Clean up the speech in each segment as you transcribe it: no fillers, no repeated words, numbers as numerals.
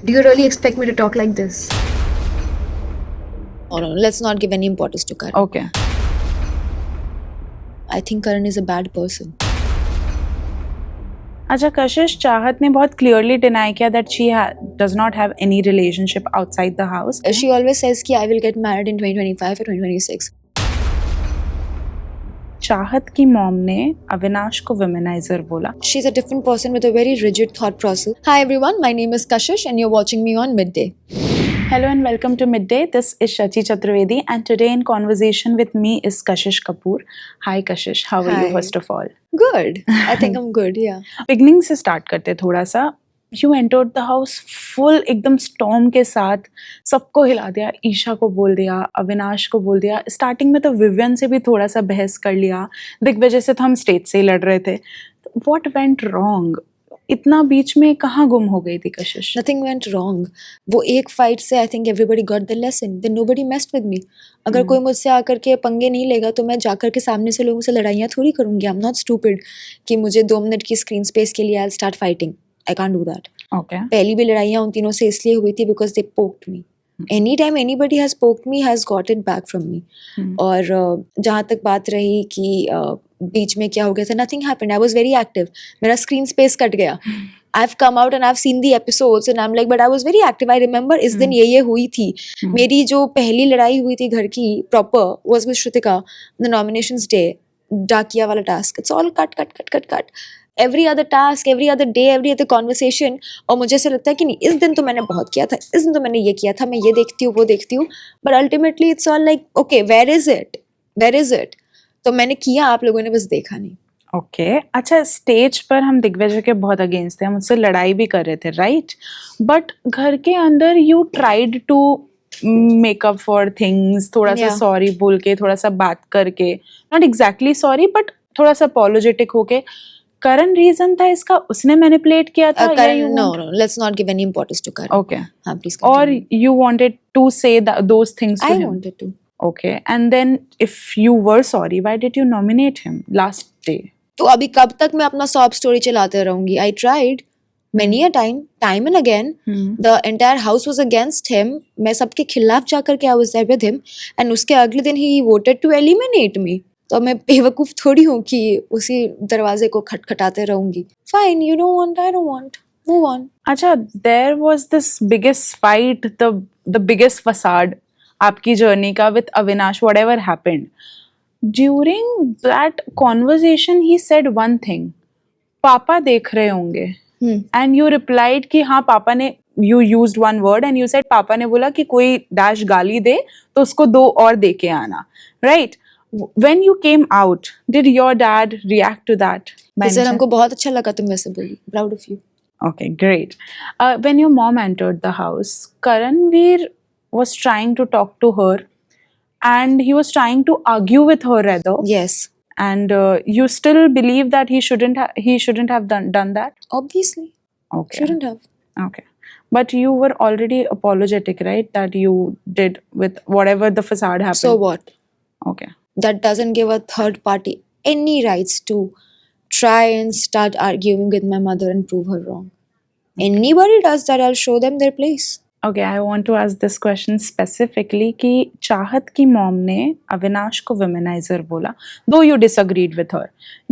Do you really expect me to talk like this? No, let's not give any importance to Karan. Okay. I think Karan is a bad person. अच्छा कशिश, चाहत ने बहुत clearly deny किया that she does not have any relationship outside the house. She always says कि I will get married in 2025 or 2026. चाहत की mom ने अविनाश को विमेनाइजर बोला. She's a different person with a very rigid thought process. Hi everyone, my name is Kashish and you're watching me on Midday. Hello and welcome to Midday. This is Shachi Chaturvedi and today in conversation with me is Kashish Kapoor. Hi Kashish, how are you Hi. first of all? Good. I think I'm good, yeah. Beginning से start करते थोड़ा सा. You entered the house full एकदम storm के साथ, सबको हिला दिया, ईशा को बोल दिया, अविनाश को बोल दिया. स्टार्टिंग में तो विवियन से भी थोड़ा सा बहस कर लिया, दिग्विजय से तो हम स्टेज से ही लड़ रहे थे. What went wrong? इतना बीच में कहाँ गुम हो गई थी कशिश? Nothing went wrong. वो एक फाइट से I think everybody got the lesson. Then nobody messed with me. अगर कोई मुझसे आकर के पंगे नहीं लेगा तो मैं जाकर के सामने से लोगों से लड़ाइयाँ थोड़ी करूँगी. I'm not stupid कि मुझे 2 मिनट की स्क्रीन स्पेस के लिए I'll start fighting. I can't do that. Okay. पहली भी लड़ाइयाँ उन तीनों से इसलिए हुई थी because they poked me. Anytime anybody has poked me has got it back from me. और जहाँ तक बात रही कि बीच में क्या हो गया था, nothing happened. I was very active. मेरा screen space कट गया. I've come out and I've seen the episodes and I'm like, but I was very active. I remember इस दिन ये हुई थी. मेरी जो पहली लड़ाई हुई थी घर की proper was with Shrutika, the nominations day, डाकिया वाला task. It's all cut. Every other task, every other day, every other conversation. और मुझे ऐसा लगता है कि नहीं, इस दिन तो मैंने बहुत किया था, इस दिन तो मैंने ये किया था, मैं ये देखती हूँ, वो देखती हूँ. But ultimately it's all like, okay, where is it? तो मैंने किया, आप लोगों ने बस देखा नहीं. ओके. अच्छा, स्टेज पर हम दिग्विजय के बहुत अगेंस्ट थे, हम उससे लड़ाई भी कर रहे थे, राइट? बट घर के अंदर you tried to make up for things, थोड़ा सा Yeah. सॉरी बोल के, थोड़ा सा बात करके, नॉट एग्जैक्टली सॉरी बट थोड़ा सा अपॉलोजेटिक होके. करण रीजन था इसका, उसने मैनिपुलेट किया था? Karan, no, let's not give any importance to Karan. Okay. हाँ, please और continue. You wanted to say those things to I him? wanted to. Okay. And then if you were sorry, why did you nominate him last day? तो अभी कब तक मैं अपना sob story चलाते रहूंगी? I tried many a time and again. The entire house was against him. मैं सबके खिलाफ जाकर के I was there with him. And उसके अगले दिन he voted to eliminate me. तो मैं बेवकूफ थोड़ी हूँ कि उसी दरवाजे को खटखटाते रहूंगी. Fine, you don't want, I don't want. Move on. अच्छा, there was this biggest fight, the biggest facade आपकी जर्नी का with Avinash, whatever happened. During that conversation, he said one thing. पापा देख रहे होंगे. And you replied कि हाँ पापा ने, you used one word and you said पापा ने बोला कि कोई डैश गाली दे तो उसको 2 और दे के आना. Right? When you came out, did your dad react to that? Sir हमको बहुत अच्छा लगा तुम वैसे बोली. Proud of you. Okay, great. When your mom entered the house, Karanveer was trying to talk to her and he was trying to argue with her rather. Yes. And you still believe that he shouldn't have done that? Obviously. Okay. Shouldn't have. Okay. But you were already apologetic, right? That you did with whatever the facade happened. So what? Okay. That doesn't give a third party any rights to try and start arguing with my mother and prove her wrong. Anybody does that, I'll show them their place. Okay, I want to ask this question specifically कि चाहत की mom ने अविनाश को विमेनाइजर बोला, though you disagreed with her.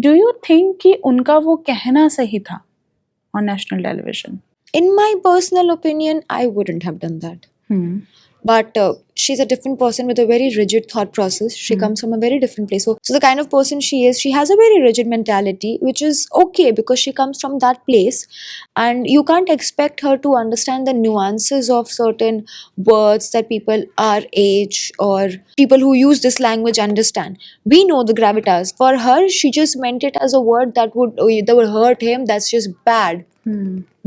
Do you think कि उनका वो कहना सही था on national television? In my personal opinion, I wouldn't have done that. But she's a different person with a very rigid thought process. She comes from a very different place. So the kind of person she is, she has a very rigid mentality, which is okay because she comes from that place. And you can't expect her to understand the nuances of certain words that people our age or people who use this language understand. We know the gravitas. For her, she just meant it as a word that would hurt him. That's just bad.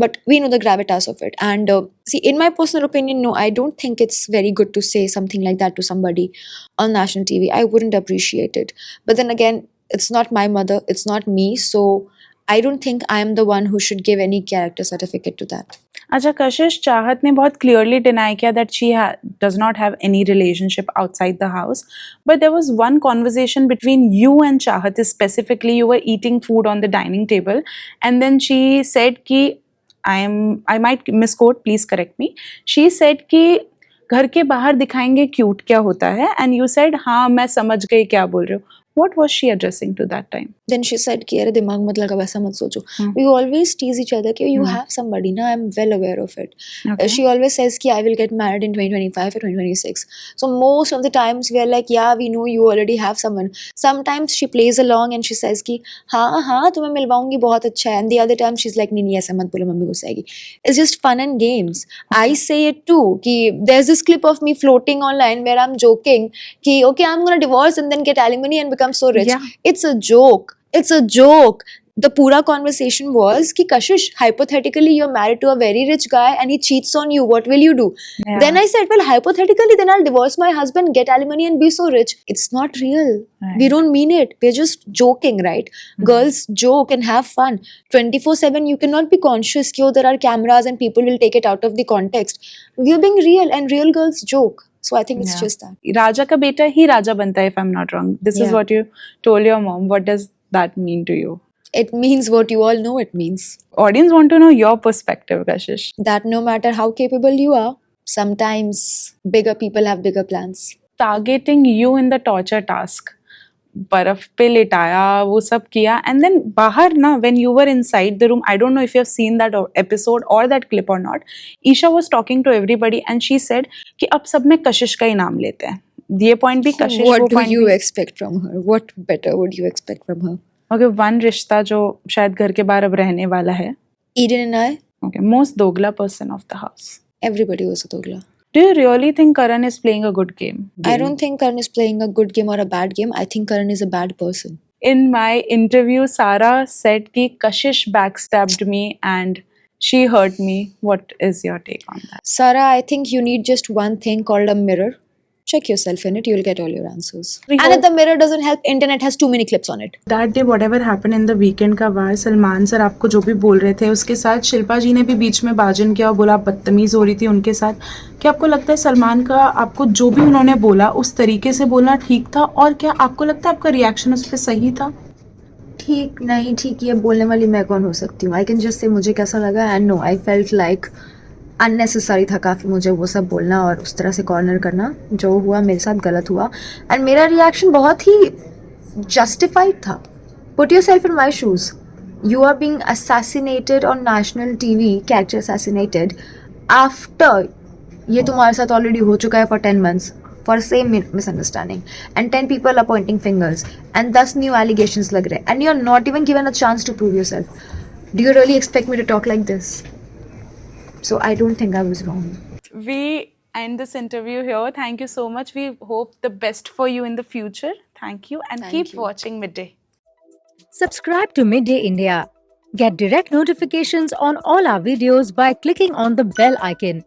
But we know the gravitas of it. And see, in my personal opinion, no, I don't think it's very good to say something like that to somebody on national TV. I wouldn't appreciate it. But then again, it's not my mother, it's not me. So I don't think I am the one who should give any character certificate to that. अच्छा कशिश, चाहत ने बहुत clearly deny किया that she does not have any relationship outside the house. But there was one conversation between you and Chahat. Specifically, you were eating food on the dining table and then she said कि I might misquote, please correct me. She said कि घर के बाहर दिखाएंगे cute क्या होता है, and you said हाँ मैं समझ गई क्या बोल रहे हो. What was she addressing to that time? Then she said कि अरे दिमाग मत लगा, वैसा मत सोचो. We always tease each other कि you have somebody ना, I'm well aware of it. Okay. She always says कि I will get married in 2025 or 2026. So most of the times we are like yeah we know you already have someone. Sometimes she plays along and she says कि हाँ हाँ तुम्हें मिलवाऊंगी बहुत अच्छा है, and the other time she's like नहीं नहीं ऐसा मत बोलो मम्मी गुस्सा आएगी. It's just fun and games. I say it too कि there's this clip of me floating online where I'm joking कि okay I'm gonna divorce and then get alimony and become so rich. Yeah. It's a joke. It's a joke. The pura conversation was कि Kashish, hypothetically you're married to a very rich guy and he cheats on you. What will you do? Yeah. Then I said, well, hypothetically, then I'll divorce my husband, get alimony, and be so rich. It's not real. Right. We don't mean it. We're just joking, right? Girls joke and have fun. 24/7, you cannot be conscious कि there are cameras and people will take it out of the context. We're being real, and real girls joke. So I think it's Yeah. just that. राजा का बेटा ही राजा बनता है, if I'm not wrong. This is Yeah. what you told your mom. What does that mean to you? It means what you all know it means. Audience want to know your perspective, Kashish. That no matter how capable you are, sometimes bigger people have bigger plans. Targeting you in the torture task. बर्फ पे लिटाया, वो सब किया, and then बाहर ना, when you were inside the room, I don't know if you have seen that episode or that clip or not, Isha was talking to everybody and she said कि अब सब में कशिश का ही नाम लेते हैं. ये point भी कशिश, What वो do point you भी. expect from her? What better would you expect from her? Okay, one रिश्ता जो शायद घर के बाहर अब रहने वाला है. Eden and I, Okay, most दोगला person of the house. everybody was a dogla. Do you really think Karan is playing a good game? I don't think Karan is playing a good game or a bad game. I think Karan is a bad person. In my interview, Sarah said कि Kashish backstabbed me and she hurt me. What is your take on that? Sarah, I think you need just one thing called a mirror. Check yourself in it, you'll get all your answers. We And hope- if the mirror doesn't help, internet has too many clips on it. That day what ever happen in the weekend का वार Salman sir आपको जो भी बोल रहे थे उसके साथ शिल्पा जी ने भी बीच में बाजन किया और बोला आप बदतमीज़ हो रही थी उनके साथ. क्या आपको लगता है सलमान का आपको जो भी उन्होंने बोला उस तरीके से बोलना ठीक था, और क्या आपको लगता है आपका रिएक्शन उस पर सही था? ठीक नहीं ठीक ये बोलने वाली मैं कौन हो सकती हूँ. आई कैन जस्ट से मुझे कैसा लगा and no I felt like unnecessary था काफ़ी मुझे वो सब बोलना और उस तरह से कॉर्नर करना. जो हुआ मेरे साथ गलत हुआ एंड मेरा रिएक्शन बहुत ही जस्टिफाइड था. Put yourself in my shoes. You are being assassinated on national TV, character assassinated after ये तुम्हारे साथ ऑलरेडी हो चुका है for 10 months for same misunderstanding and 10 people are pointing fingers and 10 new allegations lag rahe and you're not even given a chance to prove yourself. Do you really expect me to talk like this? So I don't think I was wrong. We end this interview here. Thank you so much. We hope the best for you in the future. Thank you and keep watching Midday. Subscribe to Midday India. Get direct notifications on all our videos by clicking on the bell icon.